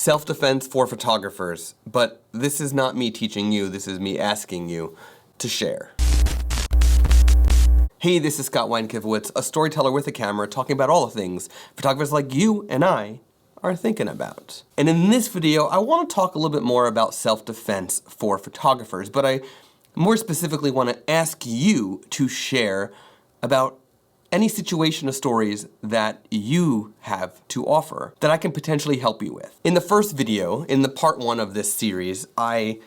self-defense for photographers, but this is not me teaching you, this is me asking you to share. Hey, this is Scott Weinkiewicz, a storyteller with a camera talking about all the things photographers like you and I are thinking about. And in this video, I want to talk a little bit more about self-defense for photographers, but I more specifically want to ask you to share about any situation or stories that you have to offer that I can potentially help you with. In the first video, in the part 1 of this series, I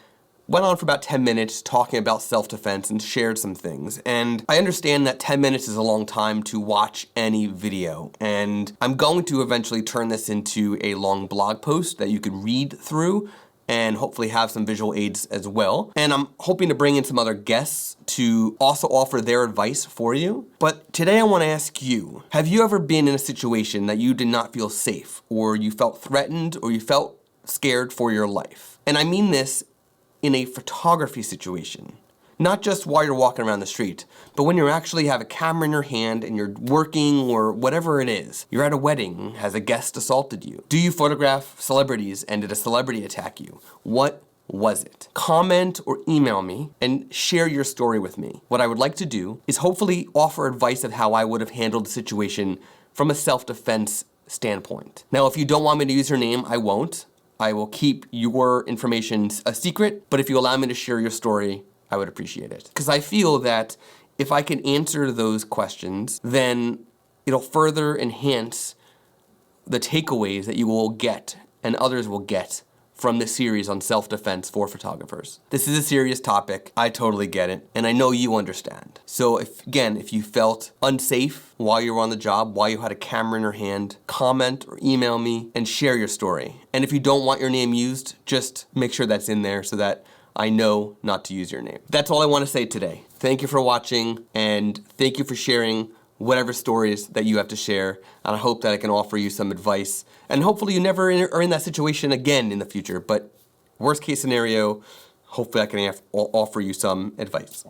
went on for about 10 minutes talking about self-defense and shared some things. And I understand that 10 minutes is a long time to watch any video. And I'm going to eventually turn this into a long blog post that you could read through and hopefully have some visual aids as well. And I'm hoping to bring in some other guests to also offer their advice for you. But today I want to ask you, have you ever been in a situation that you did not feel safe, or you felt threatened, or you felt scared for your life? And I mean this in a photography situation. Not just while you're walking around the street, but when you actually have a camera in your hand and you're working or whatever it is. You're at a wedding, has a guest assaulted you? Do you photograph celebrities and did a celebrity attack you? What was it? Comment or email me and share your story with me. What I would like to do is hopefully offer advice of how I would have handled the situation from a self-defense standpoint. Now, if you don't want me to use your name, I won't. I will keep your information a secret, but if you allow me to share your story, I would appreciate it. Because I feel that if I can answer those questions, then it'll further enhance the takeaways that you will get and others will get from this series on self-defense for photographers. This is a serious topic. I totally get it, and I know you understand. So if you felt unsafe while you were on the job, while you had a camera in your hand, comment or email me and share your story. And if you don't want your name used, just make sure that's in there so that I know not to use your name. That's all I want to say today. Thank you for watching, and thank you for sharing whatever stories that you have to share, and I hope that I can offer you some advice, and hopefully you never are in that situation again in the future, but worst case scenario, hopefully I can offer you some advice.